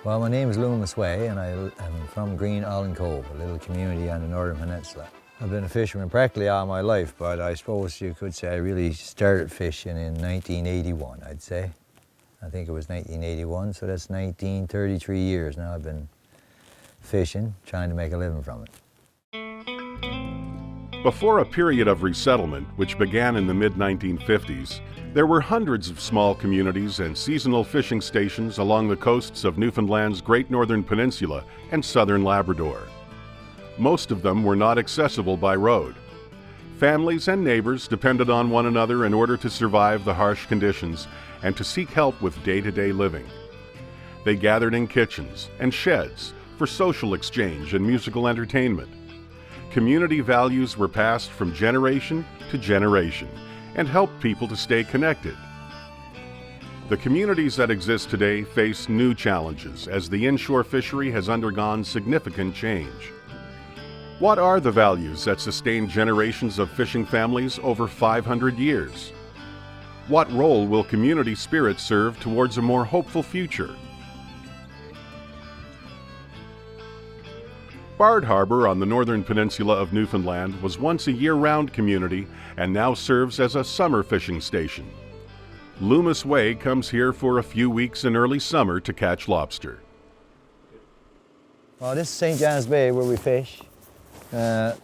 Well, my name is Loomis Way, and I'm from Green Island Cove, a little community on the Northern Peninsula. I've been a fisherman practically all my life, but I suppose you could say I really started fishing in 1981, I'd say. I think it was 1981, so that's 33 years now I've been fishing, trying to make a living from it. Before a period of resettlement, which began in the mid-1950s, there were hundreds of small communities and seasonal fishing stations along the coasts of Newfoundland's Great Northern Peninsula and southern Labrador. Most of them were not accessible by road. Families and neighbors depended on one another in order to survive the harsh conditions and to seek help with day-to-day living. They gathered in kitchens and sheds for social exchange and musical entertainment. Community values were passed from generation to generation and helped people to stay connected. The communities that exist today face new challenges as the inshore fishery has undergone significant change. What are the values that sustain generations of fishing families over 500 years? What role will community spirit serve towards a more hopeful future? Bard Harbor on the northern peninsula of Newfoundland was once a year-round community and now serves as a summer fishing station. Loomis Way comes here for a few weeks in early summer to catch lobster. Well, this is St. John's Bay where we fish. A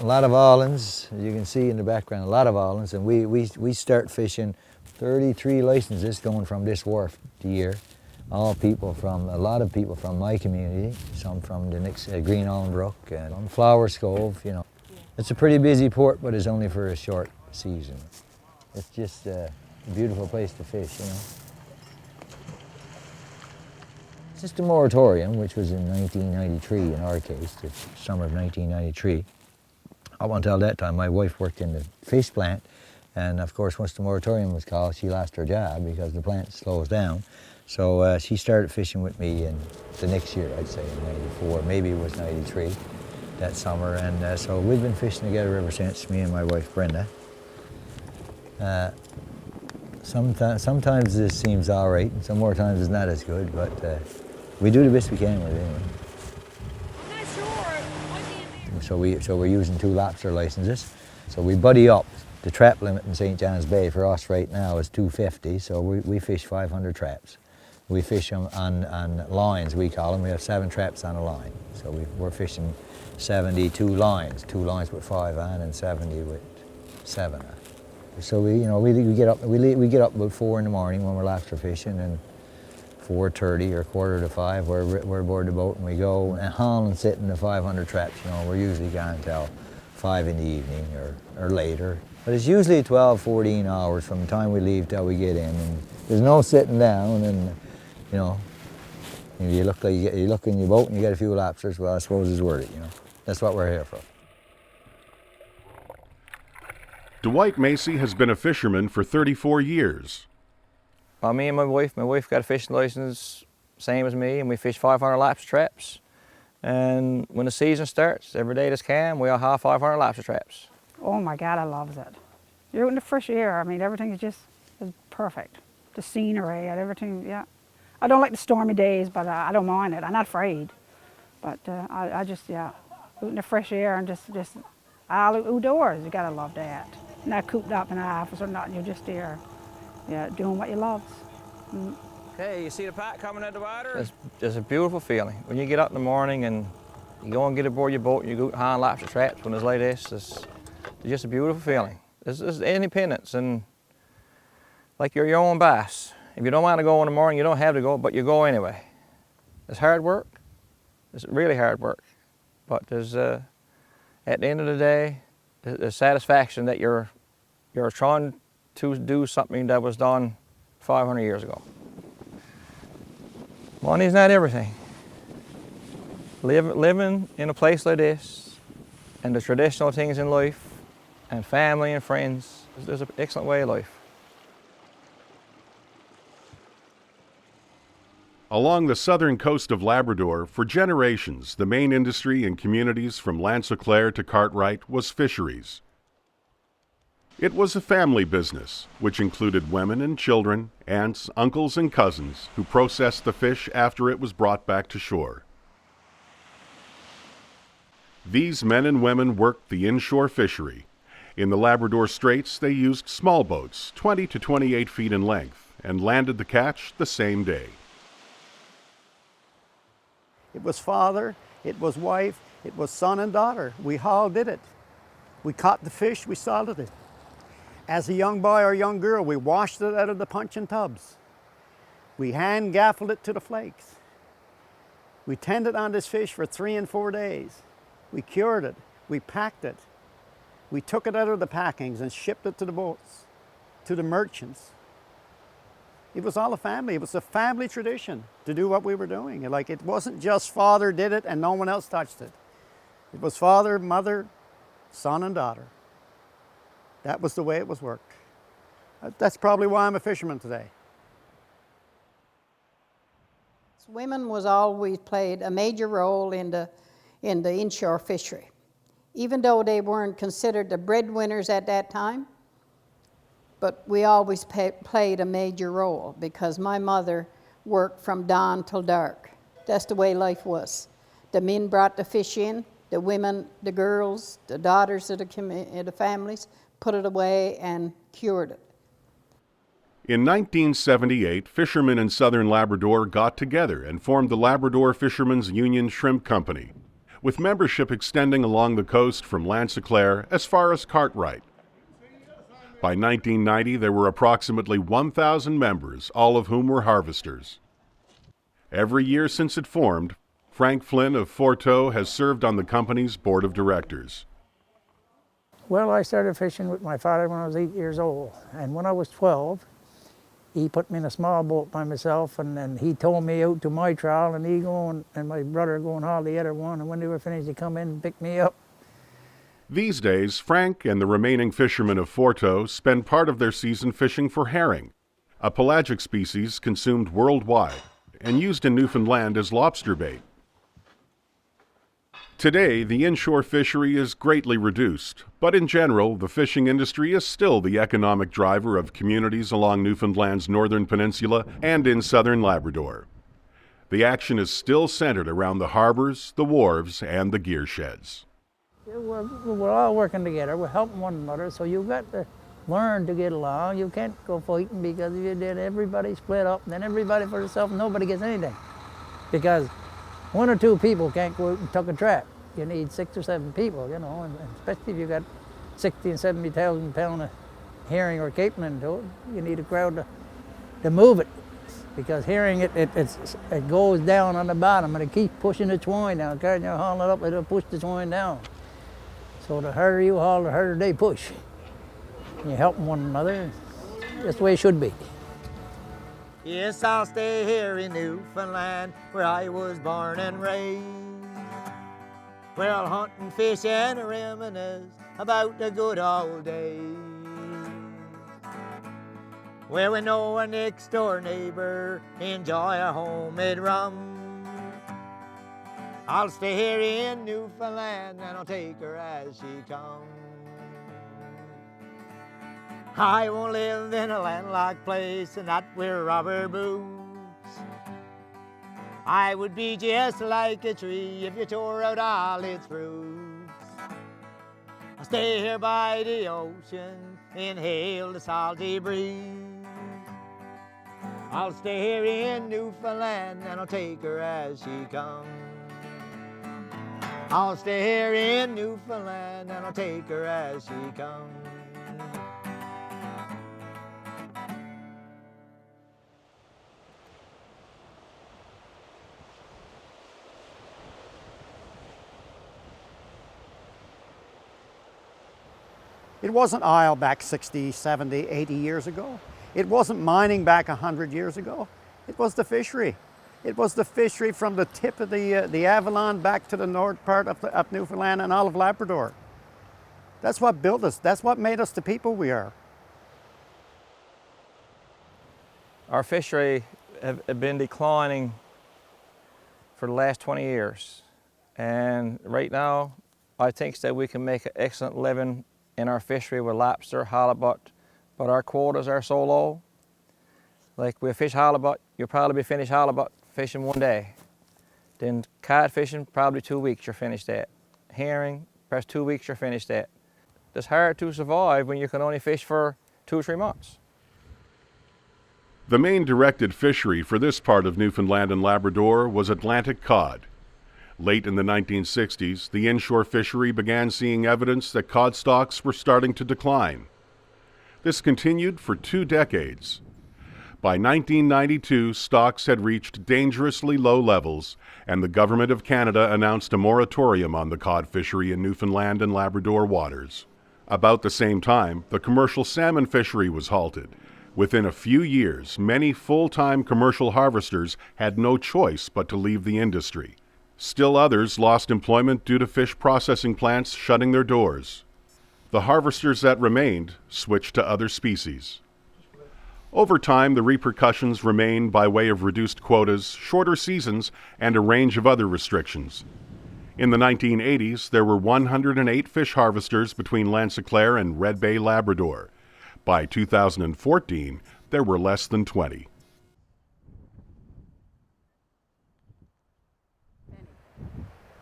lot of islands, as you can see in the background, a lot of islands, and we start fishing 33 licenses going from this wharf the year. A lot of people from my community, some from the next Green Island Brook and on Flowers Cove, you know. It's a pretty busy port, but it's only for a short season. It's just a beautiful place to fish, you know. Since the moratorium, which was in 1993 in our case, the summer of 1993, up until that time my wife worked in the fish plant, and of course once the moratorium was called she lost her job because the plant slows down. So she started fishing with me in the next year, I'd say in 94, maybe it was 93, that summer, and so we've been fishing together ever since, me and my wife Brenda. Sometimes this seems all right, and some more times it's not as good, but we do the best we can with it anyway. So we're using 2 lobster licenses. So we buddy up. The trap limit in St. John's Bay for us right now is 250, so we fish 500 traps. We fish them on lines, we call them. We have 7 traps on a line. So we're fishing 72 lines, 2 lines with 5 on and 70 with 7 on. So we get up about 4 in the morning when we're lobster fishing, and 4:30 or 4:45 we're aboard the boat and we go and haul and sit in the 500 traps. You know, we're usually gone until 5 in the evening or later. But it's usually 12, 14 hours from the time we leave till we get in, and there's no sitting down, and you know, you look in your boat and you get a few lobsters, well, I suppose it's worth it, you know. That's what we're here for. Dwight Macey has been a fisherman for 34 years. Well, me and my wife got a fishing license, same as me, and we fish 500 lobster traps. And when the season starts, every day this can, we all have 500 lobster traps. Oh my God, I love it. You're out in the fresh air. I mean, everything is perfect. The scenery and everything, yeah. I don't like the stormy days, but I don't mind it. I'm not afraid. But I just, yeah, out in the fresh air and just all outdoors. You gotta love that. Not cooped up in an office or nothing. You're just there, yeah, doing what you love. Mm. Okay, you see the pack coming out the water? It's a beautiful feeling. When you get up in the morning and you go and get aboard your boat and you go hand lobster traps when it's like this, it's just a beautiful feeling. It's independence and like you're your own boss. If you don't want to go in the morning, you don't have to go, but you go anyway. It's hard work. It's really hard work. But there's, at the end of the day, there's satisfaction that you're trying to do something that was done 500 years ago. Money's not everything. Living in a place like this, and the traditional things in life, and family and friends, there's an excellent way of life. Along the southern coast of Labrador, for generations, the main industry in communities from Lanse-Eau-Claire to Cartwright was fisheries. It was a family business, which included women and children, aunts, uncles, and cousins who processed the fish after it was brought back to shore. These men and women worked the inshore fishery. In the Labrador Straits, they used small boats, 20 to 28 feet in length, and landed the catch the same day. It was father, it was wife, it was son and daughter. We all did it. We caught the fish, we salted it. As a young boy or young girl, we washed it out of the puncheon tubs. We hand gaffled it to the flakes. We tended on this fish for 3 and 4 days. We cured it, we packed it. We took it out of the packings and shipped it to the boats, to the merchants. It was all a family. It was a family tradition to do what we were doing. Like, it wasn't just father did it and no one else touched it. It was father, mother, son and daughter. That was the way it was worked. That's probably why I'm a fisherman today. Women was always played a major role in the inshore fishery. Even though they weren't considered the breadwinners at that time, but we always played a major role because my mother worked from dawn till dark. That's the way life was. The men brought the fish in, the women, the girls, the daughters of the families put it away and cured it. In 1978, fishermen in southern Labrador got together and formed the Labrador Fishermen's Union Shrimp Company, with membership extending along the coast from Lansinclair as far as Cartwright. By 1990, there were approximately 1,000 members, all of whom were harvesters. Every year since it formed, Frank Flynn of Forteau has served on the company's board of directors. Well, I started fishing with my father when I was 8 years old, and when I was 12, he put me in a small boat by myself, and then he towed me out to my trawl, and he going and my brother going haul the other one, and when they were finished, he come in and pick me up. These days, Frank and the remaining fishermen of Forteau spend part of their season fishing for herring, a pelagic species consumed worldwide and used in Newfoundland as lobster bait. Today, the inshore fishery is greatly reduced, but in general, the fishing industry is still the economic driver of communities along Newfoundland's northern peninsula and in southern Labrador. The action is still centered around the harbors, the wharves, and the gear sheds. We're all working together, we're helping one another, so you've got to learn to get along. You can't go fighting, because if you did, everybody split up, and then everybody for themselves, nobody gets anything. Because 1 or 2 people can't go out and tuck a trap. You need 6 or 7 people, you know, and especially if you've got 60 and 70,000 pound of herring or capelin into it, you need a crowd to move it. Because herring, it goes down on the bottom and it keeps pushing the twine down. Carrying you haul it up, it'll push the twine down. So the harder you haul, the harder they push. You're helping one another. That's the way it should be. Yes, I'll stay here in Newfoundland, where I was born and raised. Where I'll hunt and fish and reminisce about the good old days. Where we know our next door neighbor enjoy a homemade rum. I'll stay here in Newfoundland and I'll take her as she comes. I won't live in a landlocked place and not wear rubber boots. I would be just like a tree if you tore out all its roots. I'll stay here by the ocean, inhale the salty breeze. I'll stay here in Newfoundland and I'll take her as she comes. I'll stay here in Newfoundland and I'll take her as she comes. It wasn't oil back 60, 70, 80 years ago. It wasn't mining back 100 years ago. It was the fishery. It was the fishery from the tip of the Avalon back to the north part of Newfoundland and all of Labrador. That's what built us. That's what made us the people we are. Our fishery have been declining for the last 20 years. And right now, I think that we can make an excellent living in our fishery with lobster, halibut, but our quotas are so low. Like we fish halibut, you'll probably be finished halibut fishing one day. Then cod fishing, probably 2 weeks you're finished at. Herring, perhaps 2 weeks you're finished at. It's hard to survive when you can only fish for 2 or 3 months. The main directed fishery for this part of Newfoundland and Labrador was Atlantic cod. Late in the 1960s, the inshore fishery began seeing evidence that cod stocks were starting to decline. This continued for 2 decades. By 1992, stocks had reached dangerously low levels, and the Government of Canada announced a moratorium on the cod fishery in Newfoundland and Labrador waters. About the same time, the commercial salmon fishery was halted. Within a few years, many full-time commercial harvesters had no choice but to leave the industry. Still others lost employment due to fish processing plants shutting their doors. The harvesters that remained switched to other species. Over time, the repercussions remained by way of reduced quotas, shorter seasons, and a range of other restrictions. In the 1980s, there were 108 fish harvesters between Lanceclair and Red Bay, Labrador. By 2014, there were less than 20.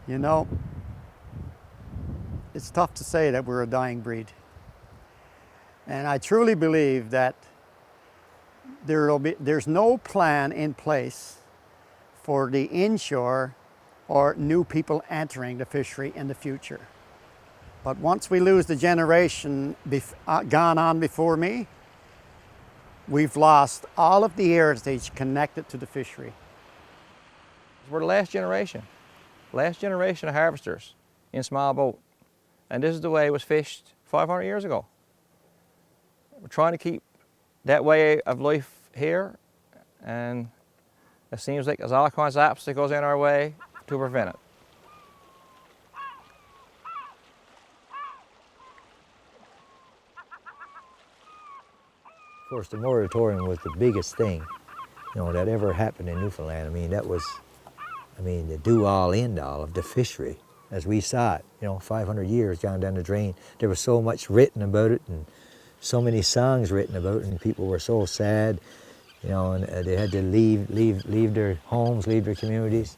You know, it's tough to say that we're a dying breed. And I truly believe that there's no plan in place for the inshore or new people entering the fishery in the future. But once we lose the generation gone on before me, we've lost all of the heritage connected to the fishery. We're the last generation of harvesters in small boat. And this is the way it was fished 500 years ago. We're trying to keep that way of life here, and it seems like there's all kinds of obstacles in our way to prevent it. Of course, the moratorium was the biggest thing, that ever happened in Newfoundland. I mean, that was, the do-all, end-all of the fishery as we saw it. 500 years down the drain. There was so much written about it, and so many songs written about it, and people were so sad, and they had to leave their homes, leave their communities.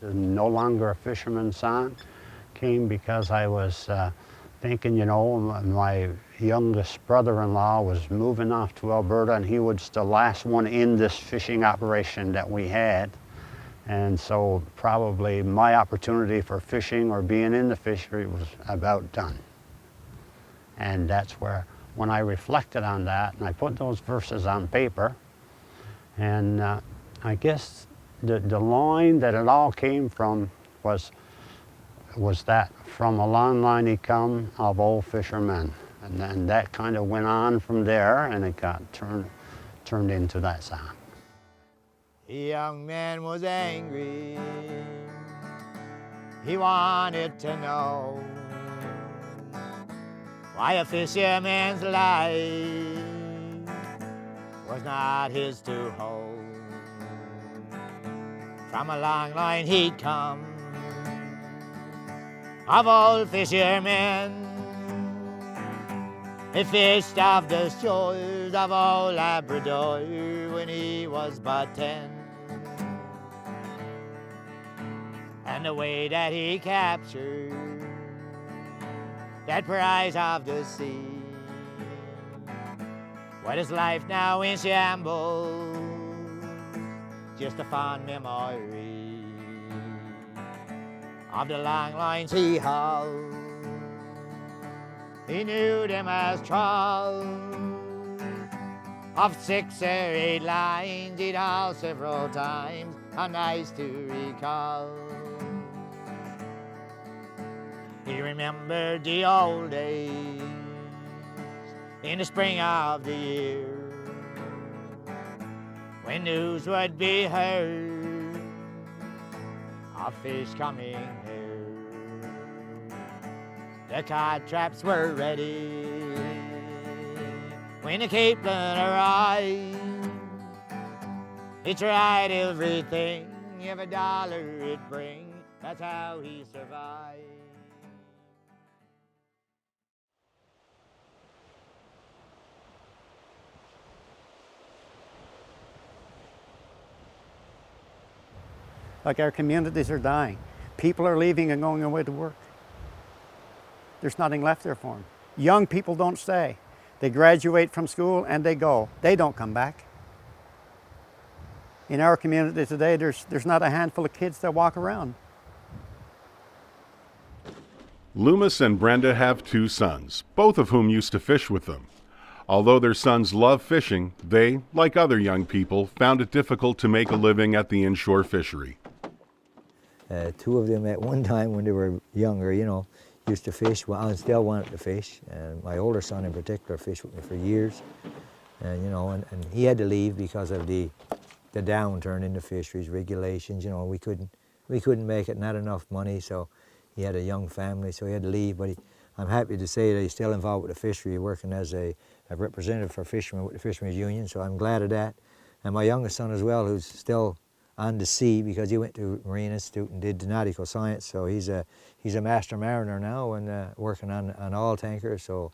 No longer a fisherman's song came because I was thinking, my youngest brother-in-law was moving off to Alberta, and he was the last one in this fishing operation that we had. And so probably my opportunity for fishing or being in the fishery was about done. And that's where, when I reflected on that, and I put those verses on paper, and I guess the line that it all came from was that, from a long line he come of old fishermen. And then that kind of went on from there, and it got turned into that song. The young man was angry. He wanted to know why a fisherman's life was not his to hold. From a long line he'd come of old fishermen. He fished off the shores of old Labrador when he was but 10. And the way that he captured that prize of the sea, what is life now in shambles, just a fond memory of the long lines he hauled. He knew them as trawls of 6 or 8 lines he'd haul several times, how nice to recall. He remembered the old days in the spring of the year, when news would be heard of fish coming here. The cod traps were ready when the Capelin arrived. He tried everything, every dollar it'd bring, that's how he survived. like our communities are dying. People are leaving and going away to work. There's nothing left there for them. Young people don't stay. They graduate from school and they go. They don't come back. In our community today, there's not a handful of kids that walk around. Loomis and Brenda have 2 sons, both of whom used to fish with them. Although their sons love fishing, they, like other young people, found it difficult to make a living at the inshore fishery. 2 of them at one time when they were younger, you know, used to fish. Well, I still wanted to fish. And my older son in particular fished with me for years. And, you know, and he had to leave because of the downturn in the fisheries regulations. You know, we couldn't make it, not enough money, so he had a young family, so he had to leave. But I'm happy to say that he's still involved with the fishery, working as a representative for fishermen with the Fishermen's Union, so I'm glad of that. And my youngest son as well, who's still on the sea because he went to Marine Institute and did nautical science, so he's a master mariner now and working on oil tankers, so,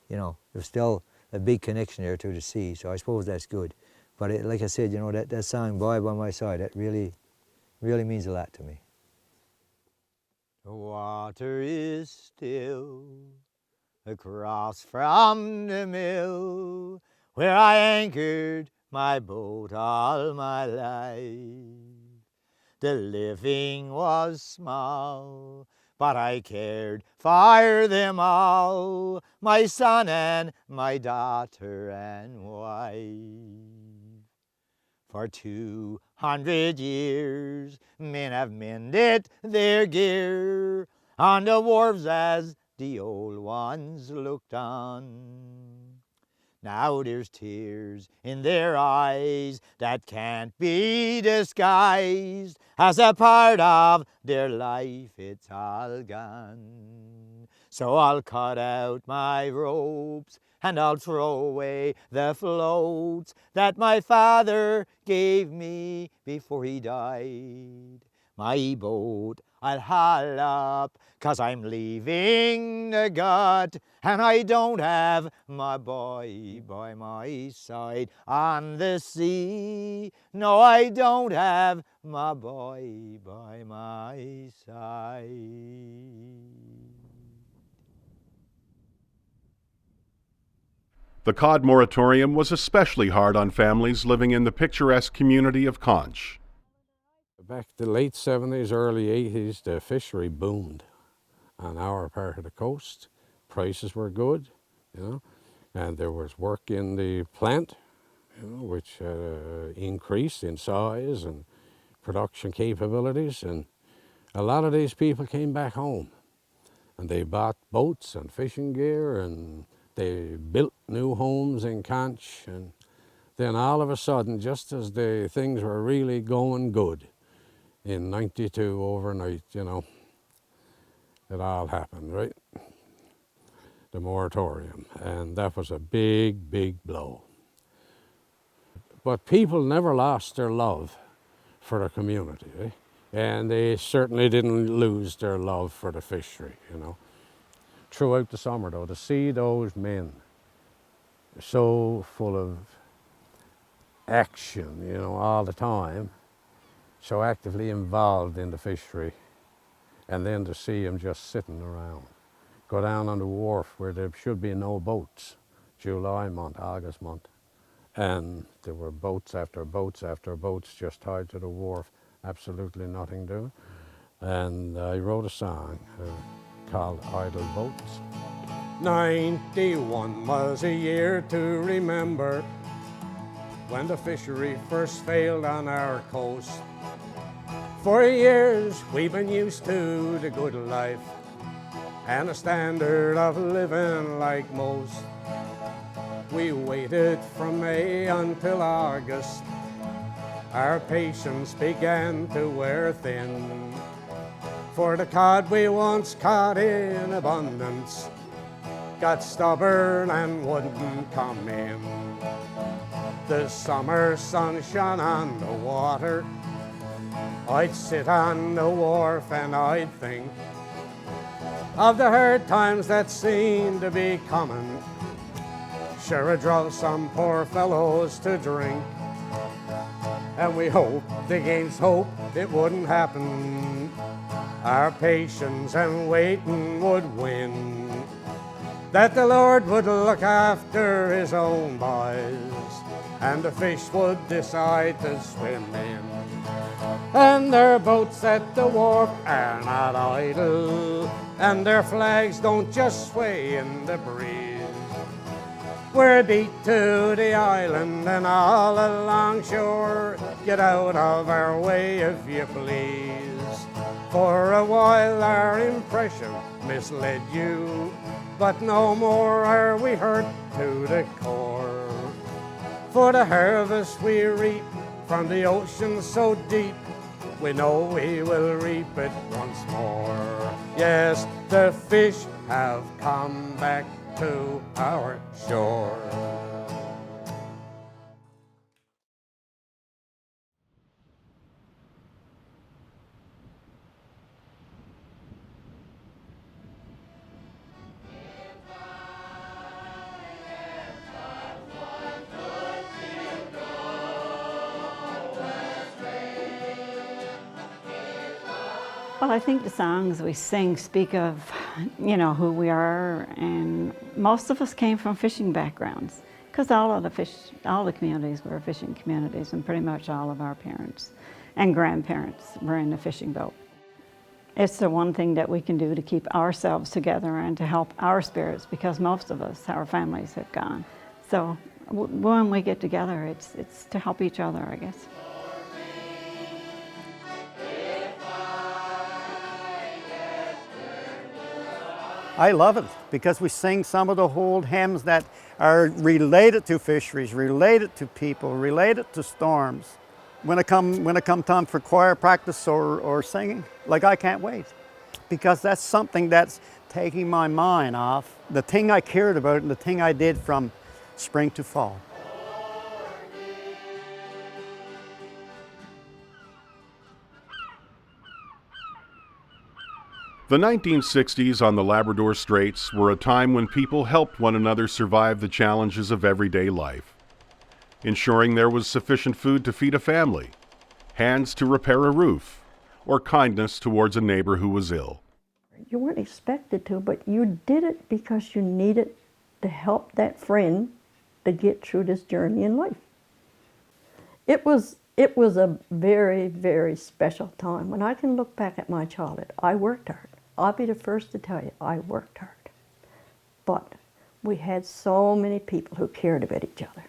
you know, there's still a big connection there to the sea, so I suppose that's good. But like I said, you know, that song, Boy by My Side, that really means a lot to me. The water is still across from the mill where I anchored my boat all my life. The living was small, but I cared for them all, my son and my daughter and wife. For 200 years, men have mended their gear on the wharves as the old ones looked on. Now there's tears in their eyes that can't be disguised. As a part of their life, it's all gone. So I'll cut out my ropes and I'll throw away the floats that my father gave me before he died. My boat I'll haul up, 'cause I'm leaving the gut, and I don't have my boy by my side on the sea. No, I don't have my boy by my side. The cod moratorium was especially hard on families living in the picturesque community of Conch. Back the late 70s, early 80s, the fishery boomed on our part of the coast. Prices were good, you know, and there was work in the plant, you know, which increased in size and production capabilities, and a lot of these people came back home, and they bought boats and fishing gear, and they built new homes in Conch, and then all of a sudden, just as the things were really going good, in 92 overnight, you know, it all happened, right? The moratorium, and that was a big, big blow. But people never lost their love for the community, eh? And they certainly didn't lose their love for the fishery, you know. Throughout the summer, though, to see those men so full of action, you know, all the time, so actively involved in the fishery, and then to see them just sitting around. Go down on the wharf where there should be no boats, July month, August month, and there were boats after boats after boats just tied to the wharf, absolutely nothing doing. And I wrote a song called Idle Boats. 91 was a year to remember when the fishery first failed on our coast. For years we've been used to the good life and a standard of living like most. We waited from May until August. Our patience began to wear thin. For the cod we once caught in abundance got stubborn and wouldn't come in. The summer sun shone on the water. I'd sit on the wharf and I'd think of the hard times that seemed to be coming. Sure, it drove some poor fellows to drink. and we hoped against hope it wouldn't happen. Our patience and waiting would win, that the Lord would look after his own boys, and the fish would decide to swim in. And their boats at the wharf are not idle, and their flags don't just sway in the breeze. We're beat to the island and all along shore, get out of our way if you please. For a while our impression misled you, but no more are we hurt to the core. For the harvest we reap from the ocean so deep, we know we will reap it once more. Yes, the fish have come back to our shore. Well, I think the songs we sing speak of, you know, who we are, and most of us came from fishing backgrounds, because all the communities were fishing communities, and pretty much all of our parents and grandparents were in the fishing boat. It's the one thing that we can do to keep ourselves together and to help our spirits, because most of us, our families have gone. So when we get together, it's to help each other, I guess. I love it because we sing some of the old hymns that are related to fisheries, related to people, related to storms. When it come time for choir practice or singing, like I can't wait, because that's something that's taking my mind off the thing I cared about and the thing I did from spring to fall. The 1960s on the Labrador Straits were a time when people helped one another survive the challenges of everyday life. Ensuring there was sufficient food to feed a family, hands to repair a roof, or kindness towards a neighbor who was ill. You weren't expected to, but you did it because you needed to help that friend to get through this journey in life. It was a very, very special time. When I can look back at my childhood, I worked hard. I'll be the first to tell you, I worked hard. But we had so many people who cared about each other.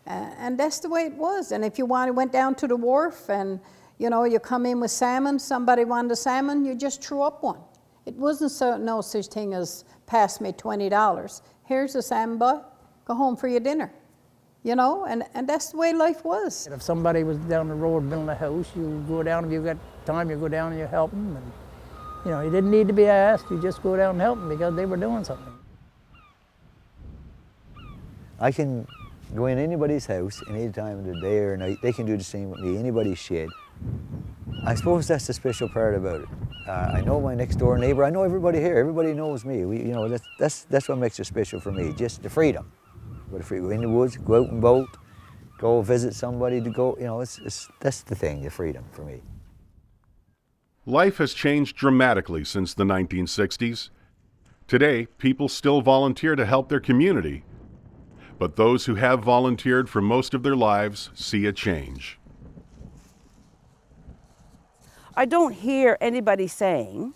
And that's the way it was. And if you went down to the wharf and, you know, you come in with salmon, somebody wanted a salmon, you just threw up one. It wasn't no such thing as, pass me $20. Here's a salmon, boy, go home for your dinner. You know, and that's the way life was. If somebody was down the road building a house, you go down, if you got time, you go down and you help them. And, you know, you didn't need to be asked, you just go down and help them because they were doing something. I can go in anybody's house any time of the day or night. They can do the same with me, anybody's shed. I suppose that's the special part about it. I know my next door neighbor, I know everybody here, everybody knows me. You know, that's what makes it special for me, just the freedom. Go in the woods, go out and boat, go visit somebody, to go, you know, that's the thing, the freedom for me. Life has changed dramatically since the 1960s. Today, people still volunteer to help their community, but those who have volunteered for most of their lives see a change. I don't hear anybody saying,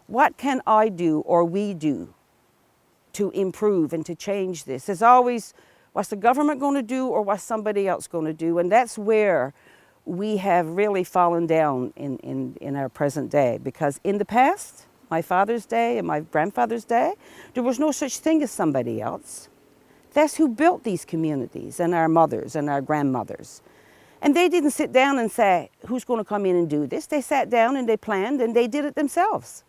what can I do or we do to improve and to change this? There's always, what's the government going to do or what's somebody else going to do? And that's where we have really fallen down in our present day, because in the past, my father's day and my grandfather's day, there was no such thing as somebody else. That's who built these communities, and our mothers and our grandmothers. And they didn't sit down and say, who's going to come in and do this? They sat down and they planned and they did it themselves.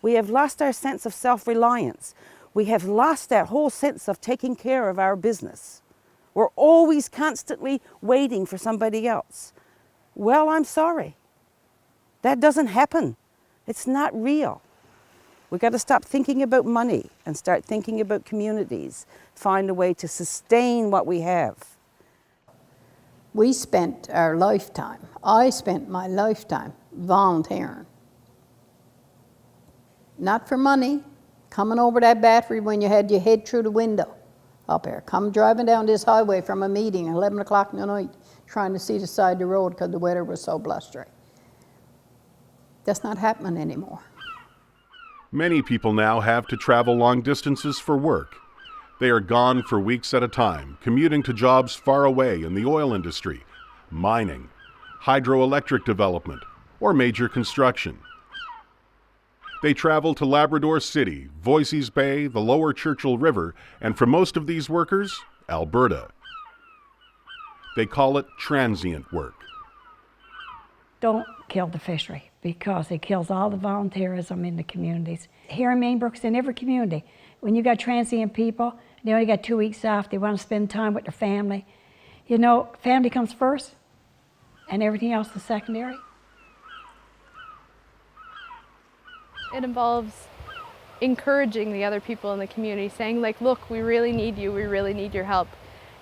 We have lost our sense of self-reliance. We have lost that whole sense of taking care of our business. We're always constantly waiting for somebody else. Well, I'm sorry. That doesn't happen. It's not real. We've got to stop thinking about money and start thinking about communities, find a way to sustain what we have. We spent our lifetime, I spent my lifetime volunteering. Not for money, coming over that battery when you had your head through the window up there. Come driving down this highway from a meeting at 11 o'clock in the night, trying to see the side of the road because the weather was so blustery. That's not happening anymore. Many people now have to travel long distances for work. They are gone for weeks at a time, commuting to jobs far away in the oil industry, mining, hydroelectric development, or major construction. They travel to Labrador City, Voisey's Bay, the Lower Churchill River, and for most of these workers, Alberta. They call it transient work. Don't kill the fishery because it kills all the volunteerism in the communities. Here in Mainbrook, it's in every community. When you got transient people, they only got 2 weeks off, they want to spend time with their family. You know, family comes first and everything else is secondary. It involves encouraging the other people in the community, saying like, look, we really need you, we really need your help.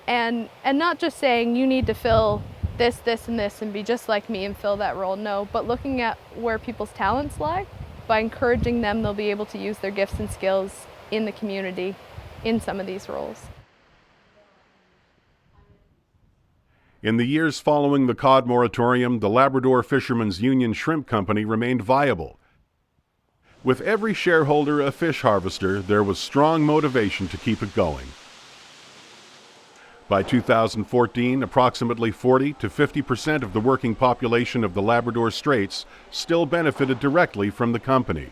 And not just saying you need to fill this, this, and this and be just like me and fill that role, no, but looking at where people's talents lie. By encouraging them, they'll be able to use their gifts and skills in the community in some of these roles. In the years following the cod moratorium, the Labrador Fishermen's Union Shrimp Company remained viable. With every shareholder a fish harvester, there was strong motivation to keep it going. By 2014, approximately 40 to 50% of the working population of the Labrador Straits still benefited directly from the company.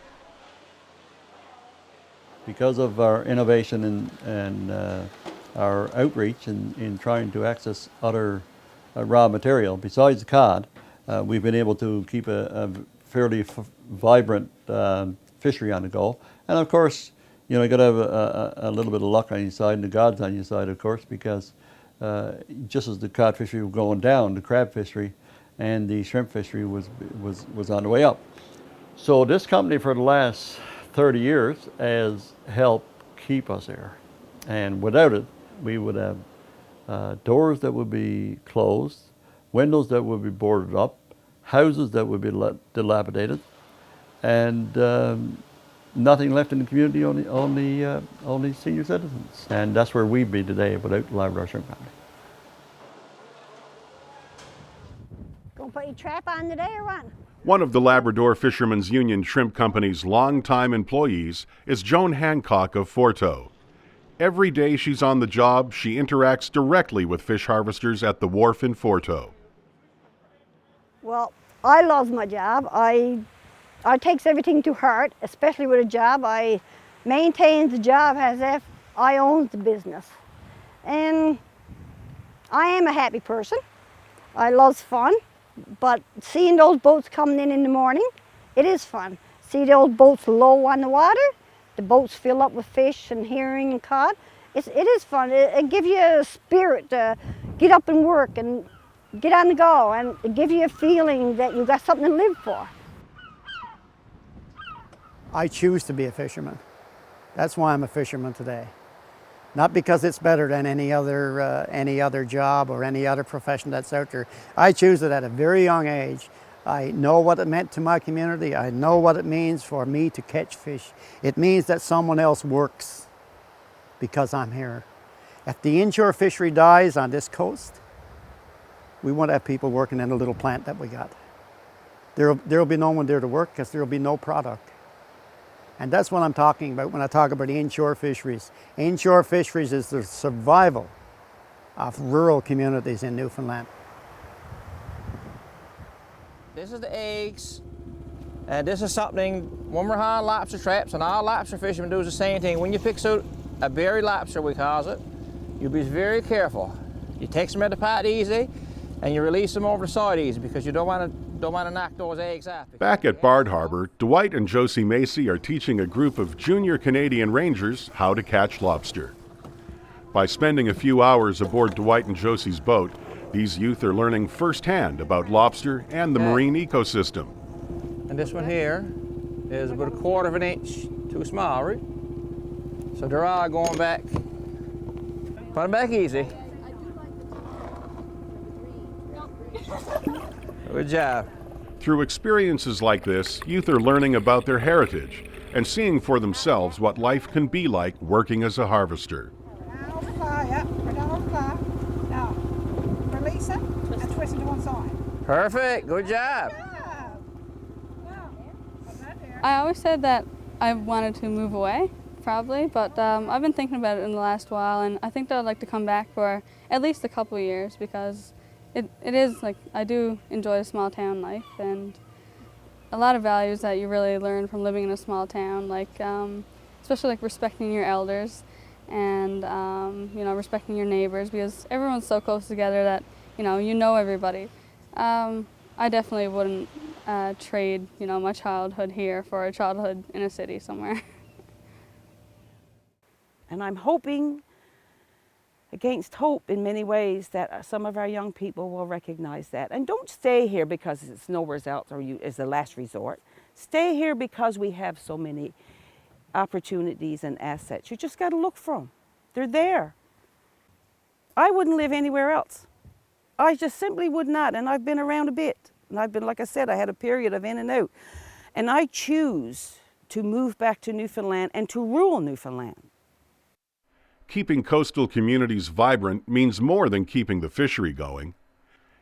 Because of our innovation and our outreach in trying to access other raw material besides the cod, we've been able to keep a fairly vibrant fishery on the go. And of course, you know, you got to have a little bit of luck on your side and the gods on your side, of course, because just as the cod fishery was going down, the crab fishery and the shrimp fishery was on the way up. So this company for the last 30 years has helped keep us there. And without it, we would have doors that would be closed, windows that would be boarded up, houses that would be dilapidated, and nothing left in the community, only senior citizens. And that's where we'd be today without the Labrador Shrimp Company. Gonna put your trap on today or what? One of the Labrador Fishermen's Union Shrimp Company's longtime employees is Joan Hancock of Forto. Every day she's on the job, she interacts directly with fish harvesters at the wharf in Forto. Well, I love my job. I takes everything to heart, especially with a job. I maintain the job as if I own the business. And I am a happy person. I love fun, but seeing those boats coming in the morning, it is fun. See those boats low on the water, the boats fill up with fish and herring and cod. It is fun. It gives you a spirit to get up and work and get on the go, and it gives you a feeling that you've got something to live for. I choose to be a fisherman. That's why I'm a fisherman today. Not because it's better than any other job or any other profession that's out there. I choose it at a very young age. I know what it meant to my community. I know what it means for me to catch fish. It means that someone else works because I'm here. If the inshore fishery dies on this coast, we won't have people working in the little plant that we got. There'll be no one there to work because there'll be no product. And that's what I'm talking about when I talk about inshore fisheries. Inshore fisheries is the survival of rural communities in Newfoundland. This is the eggs, and this is something, when we're hauling lobster traps, and all lobster fishermen do the same thing. When you pick out a berry lobster, we call it, you be very careful. You take them at the pot easy, and you release them over the side easy because you don't want to knock those eggs out. Back at Bard Harbor, Dwight and Josie Macey are teaching a group of junior Canadian Rangers how to catch lobster. By spending a few hours aboard Dwight and Josie's boat, these youth are learning firsthand about lobster and the marine ecosystem. And this one here is about 1/4 of an inch too small, right? So they're all going back. Put them back easy. Good job. Through experiences like this, youth are learning about their heritage and seeing for themselves what life can be like working as a harvester. Down over the fly, yep, right down over the fly. Now, release it and twist it to one side. Perfect, good job. I always said that I wanted to move away, probably, but I've been thinking about it in the last while, and I think that I'd like to come back for at least a couple of years, because it is, like, I do enjoy a small town life, and a lot of values that you really learn from living in a small town, like especially like respecting your elders and you know, respecting your neighbors, because everyone's so close together that you know everybody. I definitely wouldn't trade my childhood here for a childhood in a city somewhere. And I'm hoping against hope in many ways that some of our young people will recognize that. And don't stay here because it's nowhere else or as a last resort. Stay here because we have so many opportunities and assets. You just got to look for them. They're there. I wouldn't live anywhere else. I just simply would not, and I've been around a bit. And I've been, like I said, I had a period of in and out. And I choose to move back to Newfoundland and to rule Newfoundland. Keeping coastal communities vibrant means more than keeping the fishery going.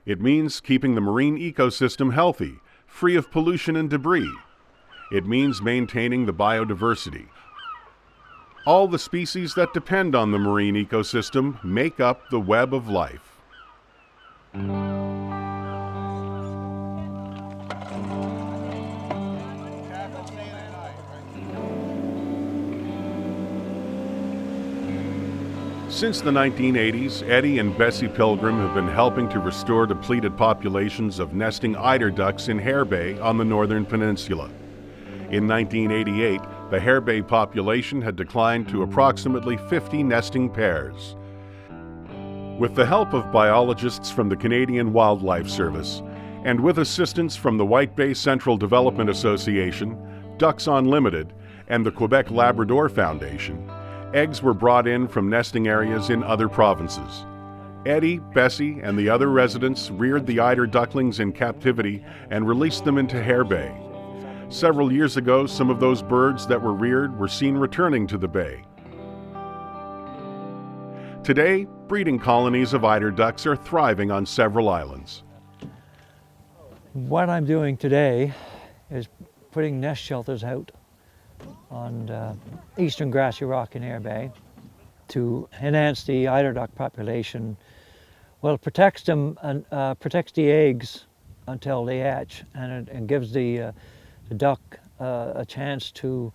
It means keeping the marine ecosystem healthy, free of pollution and debris. It means maintaining the biodiversity. All the species that depend on the marine ecosystem make up the web of life. Since the 1980s, Eddie and Bessie Pilgrim have been helping to restore depleted populations of nesting eider ducks in Hare Bay on the northern peninsula. In 1988, the Hare Bay population had declined to approximately 50 nesting pairs. With the help of biologists from the Canadian Wildlife Service, and with assistance from the White Bay Central Development Association, Ducks Unlimited, and the Quebec Labrador Foundation, eggs were brought in from nesting areas in other provinces. Eddie, Bessie, and the other residents reared the eider ducklings in captivity and released them into Hare Bay. Several years ago, some of those birds that were reared were seen returning to the bay. Today, breeding colonies of eider ducks are thriving on several islands. What I'm doing today is putting nest shelters out on eastern grassy rock in Hare Bay to enhance the eider duck population. Well, it protects them and protects the eggs until they hatch, and it gives the duck a chance to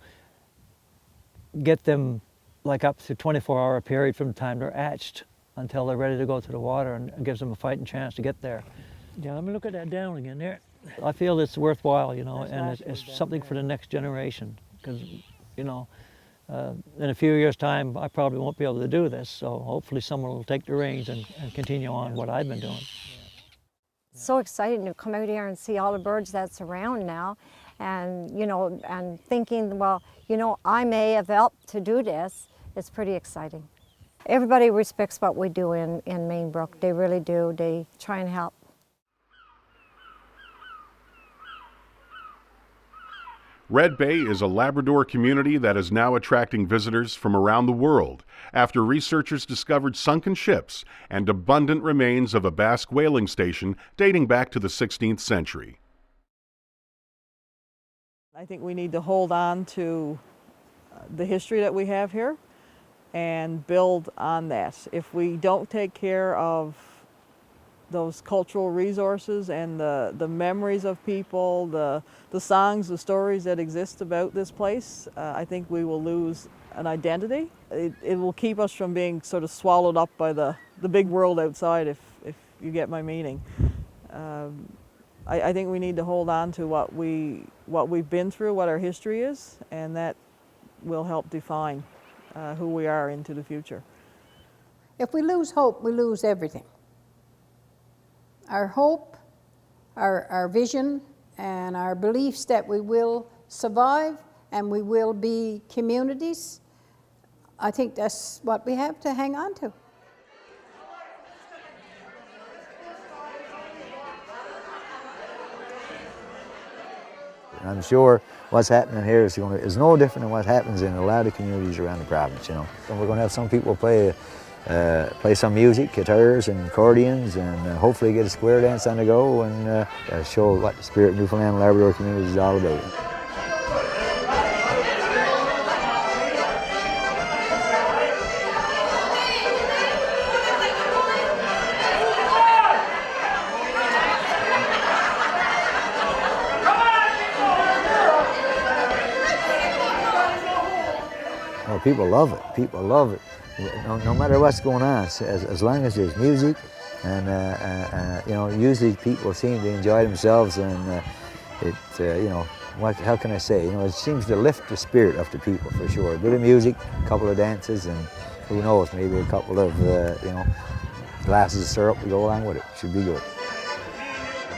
get them like up to 24-hour period from the time they're hatched until they're ready to go to the water, and it gives them a fighting chance to get there. Yeah, let me look at that dowling in there. I feel it's worthwhile, and it's something for the next generation. Because, in a few years' time, I probably won't be able to do this, so hopefully someone will take the reins and continue on what I've been doing. It's so exciting to come out here and see all the birds that's around now, and, and thinking, well, I may have helped to do this. It's pretty exciting. Everybody respects what we do in Mainbrook. They really do. They try and help. Red Bay is a Labrador community that is now attracting visitors from around the world after researchers discovered sunken ships and abundant remains of a Basque whaling station dating back to the 16th century. I think we need to hold on to the history that we have here and build on that. If we don't take care of those cultural resources and the memories of people, the songs, the stories that exist about this place, I think we will lose an identity. It will keep us from being sort of swallowed up by the big world outside, if you get my meaning. I think we need to hold on to what we've been through, what our history is, and that will help define who we are into the future. If we lose hope, we lose everything. Our hope, our vision, and our beliefs that we will survive and we will be communities, I think that's what we have to hang on to. I'm sure what's happening here is no different than what happens in a lot of communities around the province, you know. And we're going to have some people play some music, guitars and accordions, and hopefully get a square dance on the go and show what the spirit of Newfoundland and Labrador community is all about. Well, people love it. People love it. No matter what's going on, as long as there's music, and you know, usually people seem to enjoy themselves, and you know, how can I say? You know, it seems to lift the spirit of the people for sure. A bit of music, a couple of dances, and who knows, maybe a couple of you know, glasses of syrup to go along with it. Should be good.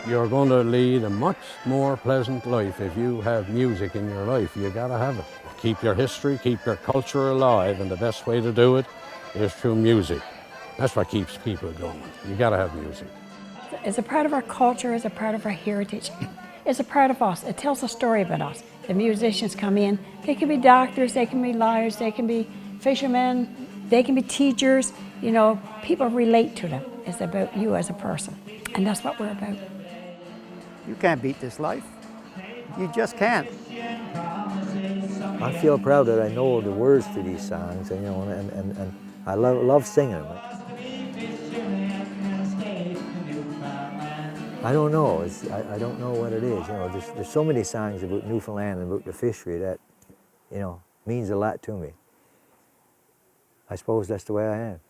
You're going to lead a much more pleasant life if you have music in your life. You got to have it. Keep your history, keep your culture alive, and the best way to do it is through music. That's what keeps people going. You got to have music. It's a part of our culture, it's a part of our heritage. It's a part of us. It tells a story about us. The musicians come in, they can be doctors, they can be lawyers, they can be fishermen, they can be teachers. You know, people relate to them. It's about you as a person, and that's what we're about. You can't beat this life. You just can't. I feel proud that I know the words to these songs, and you know, and I love singing them. I don't know. I don't know what it is. You know, there's so many songs about Newfoundland and about the fishery that, you know, means a lot to me. I suppose that's the way I am.